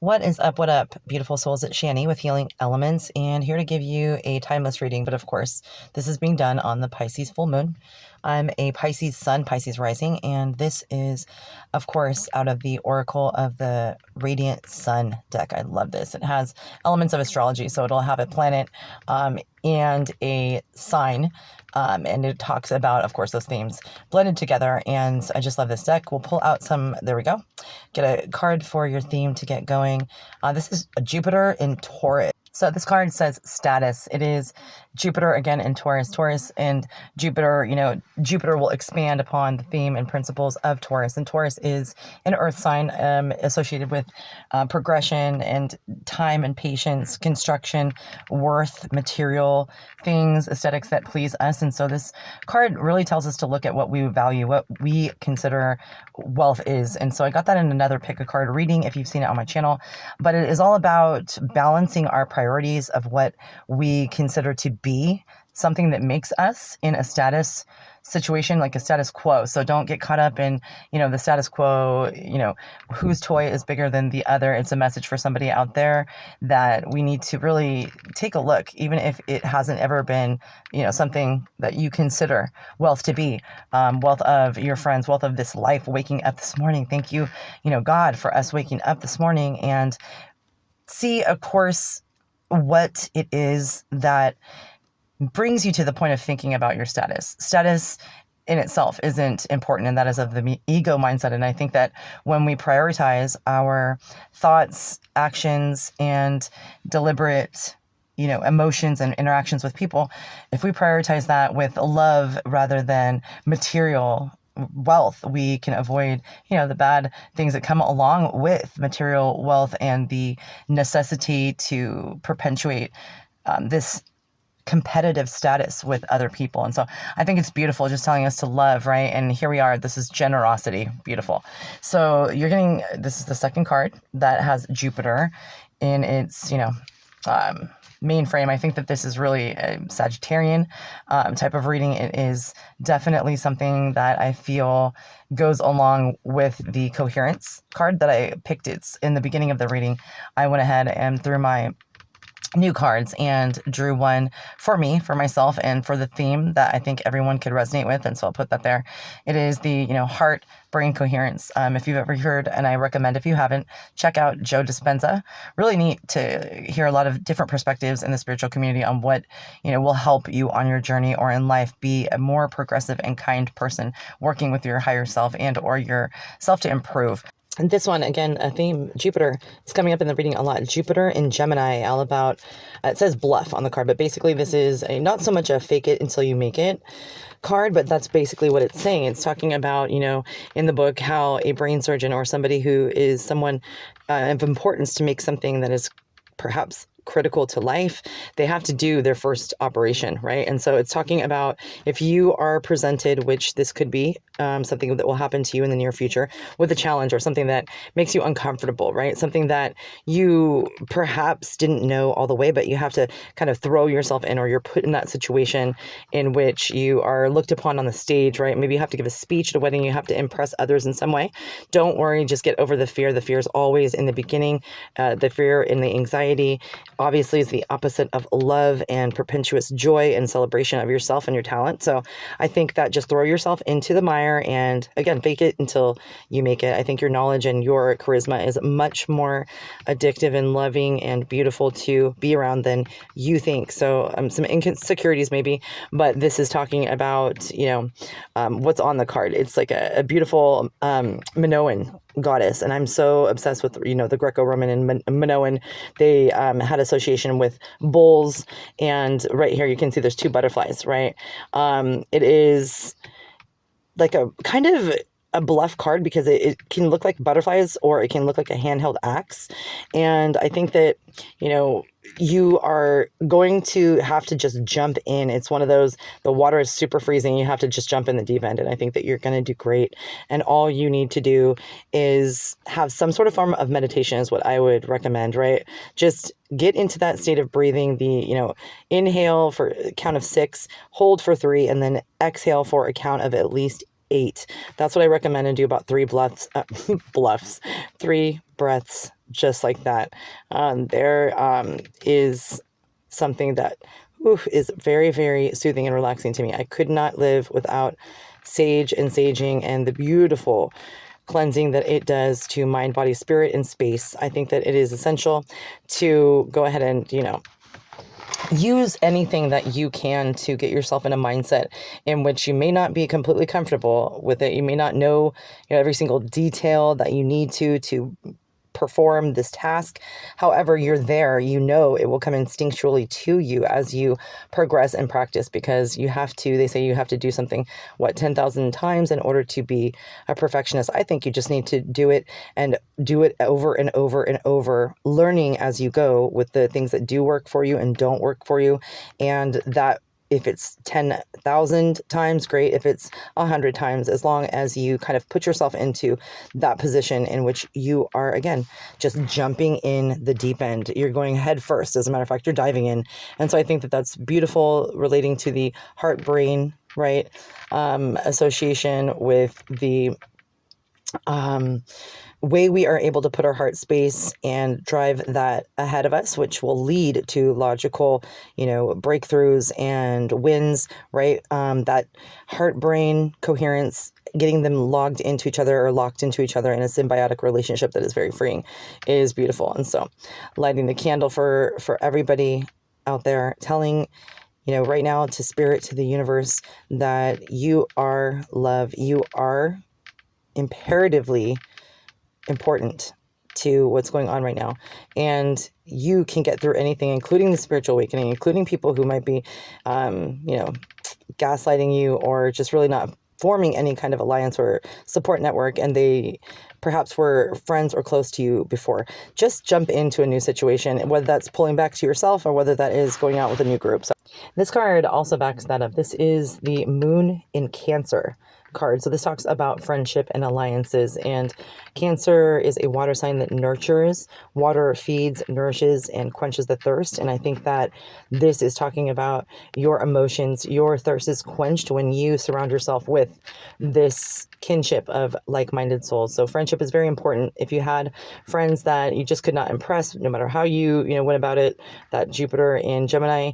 What is up? What up, beautiful souls? It's Shanny with Healing Elements, and here to give you a timeless reading. But of course, this is being done on the Pisces full moon. I'm a Pisces sun, Pisces rising, and this is, of course, out of the Oracle of the Radiant Sun deck. I love this. It has elements of astrology, so it'll have a planet and a sign. And it talks about, of course, those themes blended together. And I just love this deck. We'll pull out some, there we go. Get a card for your theme to get going. This is Jupiter in Taurus. So this card says status. It is Jupiter again in Taurus. Taurus and Jupiter, Jupiter will expand upon the theme and principles of Taurus. And Taurus is an earth sign associated with progression and time and patience, construction, worth, material things, aesthetics that please us. And so this card really tells us to look at what we value, what we consider wealth is. And so I got that in another pick a card reading if you've seen it on my channel. But it is all about balancing our priorities of what we consider to be something that makes us in a status situation, like a status quo. So don't get caught up in, the status quo, whose toy is bigger than the other. It's a message for somebody out there that we need to really take a look, even if it hasn't ever been, something that you consider wealth to be, wealth of your friends, wealth of this life, waking up this morning. Thank you, God, for us waking up this morning, and see, of course, what it is that brings you to the point of thinking about your status. Status in itself isn't important, and that is of the ego mindset. And I think that when we prioritize our thoughts, actions, and deliberate, emotions and interactions with people, if we prioritize that with love rather than material wealth, we can avoid, the bad things that come along with material wealth and the necessity to perpetuate this competitive status with other people. And so I think it's beautiful, just telling us to love, right? And here we are. This is generosity. Beautiful. So this is the second card that has Jupiter in its, main frame. I think that this is really a Sagittarian type of reading. It is definitely something that I feel goes along with the coherence card that I picked. It's in the beginning of the reading. I went ahead and threw my new cards and drew one for me, for myself, and for the theme that I think everyone could resonate with. And so I'll put that there. It is the, heart, brain coherence. If you've ever heard, and I recommend if you haven't, check out Joe Dispenza. Really neat to hear a lot of different perspectives in the spiritual community on what, will help you on your journey or in life be a more progressive and kind person, working with your higher self and or yourself to improve. And this one, again, a theme, Jupiter, is coming up in the reading a lot. Jupiter in Gemini, all about, it says bluff on the card, but basically this is not so much a fake it until you make it card, but that's basically what it's saying. It's talking about, in the book, how a brain surgeon or somebody who is someone of importance to make something that is perhaps critical to life, they have to do their first operation, right? And so it's talking about if you are presented, which this could be something that will happen to you in the near future, with a challenge or something that makes you uncomfortable, right? Something that you perhaps didn't know all the way, but you have to kind of throw yourself in, or you're put in that situation in which you are looked upon on the stage, right? Maybe you have to give a speech at a wedding, you have to impress others in some way. Don't worry, just get over the fear. The fear is always in the beginning. The fear and the anxiety obviously is the opposite of love and perpetuous joy and celebration of yourself and your talent. So I think that just throw yourself into the mire and, again, fake it until you make it. I think your knowledge and your charisma is much more addictive and loving and beautiful to be around than you think. So some insecurities maybe, but this is talking about, what's on the card. It's like a beautiful Minoan goddess, and I'm so obsessed with the Greco-Roman and Minoan. They had association with bulls, and right here you can see there's two butterflies, right? It is like a kind of a bluff card because it can look like butterflies or it can look like a handheld axe. And I think that, you are going to have to just jump in. It's one of those, the water is super freezing. You have to just jump in the deep end. And I think that you're going to do great. And all you need to do is have some sort of form of meditation is what I would recommend, right? Just get into that state of breathing, inhale for a count of 6, hold for 3, and then exhale for a count of at least 8. That's what I recommend, and do about 3 3 breaths just like that. There is something that is very, very soothing and relaxing to me. I could not live without sage and saging and the beautiful cleansing that it does to mind, body, spirit, and space. I think that it is essential to go ahead and, use anything that you can to get yourself in a mindset in which you may not be completely comfortable with it. You may not know, every single detail that you need to perform this task. However, you're there, it will come instinctually to you as you progress and practice, because they say you have to do something, 10,000 times in order to be a perfectionist. I think you just need to do it and do it over and over and over, learning as you go with the things that do work for you and don't work for you. And that if it's 10,000 times, great. If it's 100 times, as long as you kind of put yourself into that position in which you are, again, just jumping in the deep end. You're going head first. As a matter of fact, you're diving in. And so I think that that's beautiful, relating to the heart brain, right? Association with the way we are able to put our heart space and drive that ahead of us, which will lead to logical, breakthroughs and wins, right? That heart brain coherence, getting them logged into each other or locked into each other in a symbiotic relationship that is very freeing, is beautiful. And so lighting the candle for everybody out there, telling, right now, to spirit, to the universe, that you are love. You are imperatively important to what's going on right now, and you can get through anything, including the spiritual awakening, including people who might be gaslighting you or just really not forming any kind of alliance or support network, and they perhaps were friends or close to you before. Just jump into a new situation, whether that's pulling back to yourself or whether that is going out with a new group. So this card also backs that up. This is the Moon in Cancer card. So this talks about friendship and alliances, and Cancer is a water sign that nurtures. Water feeds, nourishes, and quenches the thirst. And I think that this is talking about your emotions. Your thirst is quenched when you surround yourself with this kinship of like-minded souls. So friendship is very important. If you had friends that you just could not impress, no matter how you went about it, that Jupiter in Gemini,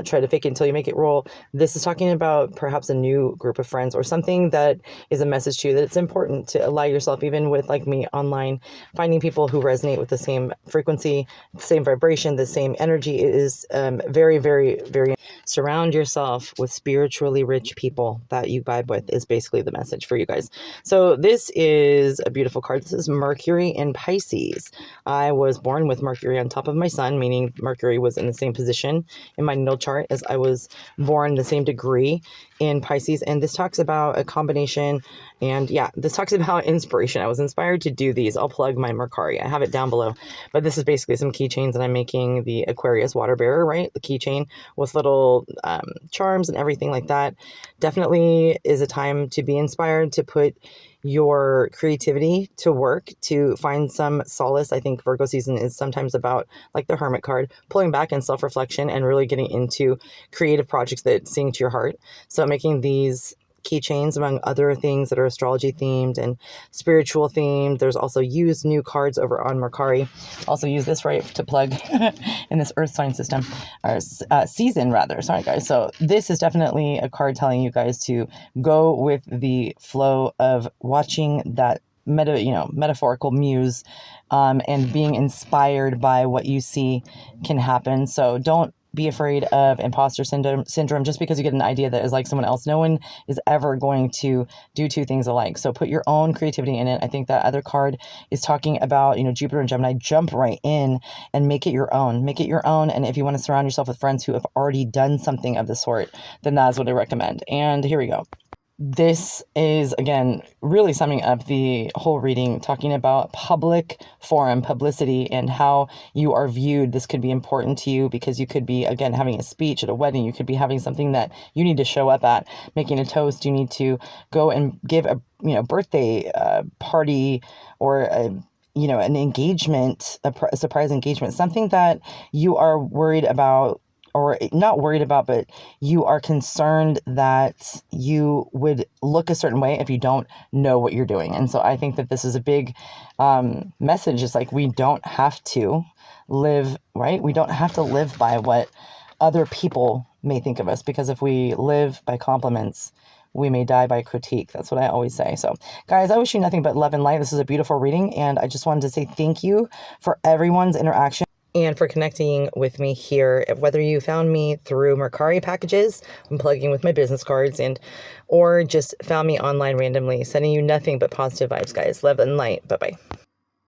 try to fake it until you make it roll. This is talking about perhaps a new group of friends or something that is a message to you that it's important to ally yourself, even with, like me, online, finding people who resonate with the same frequency, the same vibration, the same energy. It is very, very, very. Surround yourself with spiritually rich people that you vibe with is basically the message for you guys. So this is a beautiful card. This is Mercury in Pisces. I was born with Mercury on top of my sun, meaning Mercury was in the same position in my natal chart as I was born, the same degree in Pisces. And this talks about a combination, and this talks about inspiration. I was inspired to do these. I'll plug my Mercari. I have it down below, but this is basically some keychains that I'm making. The Aquarius water bearer, right? The keychain with little charms and everything like that. Definitely is a time to be inspired, to put your creativity to work, to find some solace. I think Virgo season is sometimes about, like the Hermit card, pulling back and self-reflection and really getting into creative projects that sing to your heart. So making these keychains, among other things that are astrology themed and spiritual themed. There's also used new cards over on Mercari. Also use this, right, to plug in this earth sign system, or season rather. Sorry guys. So this is definitely a card telling you guys to go with the flow of watching that metaphorical muse, and being inspired by what you see can happen. So don't be afraid of imposter syndrome just because you get an idea that is like someone else. No one is ever going to do two things alike. So put your own creativity in it. I think that other card is talking about, Jupiter and Gemini. Jump right in and make it your own. Make it your own. And if you want to surround yourself with friends who have already done something of the sort, then that's what I recommend. And here we go. This is, again, really summing up the whole reading, talking about public forum, publicity, and how you are viewed. This could be important to you because you could be, again, having a speech at a wedding. You could be having something that you need to show up at, making a toast. You need to go and give a birthday party, or an engagement, a surprise engagement, something that you are worried about or not worried about, but you are concerned that you would look a certain way if you don't know what you're doing. And so I think that this is a big message. It's like, we don't have to live, right? We don't have to live by what other people may think of us, because if we live by compliments, we may die by critique. That's what I always say. So guys, I wish you nothing but love and light. This is a beautiful reading, and I just wanted to say thank you for everyone's interaction and for connecting with me here. Whether you found me through Mercari packages, I'm plugging with my business cards, or just found me online randomly. Sending you nothing but positive vibes, guys. Love and light. Bye-bye.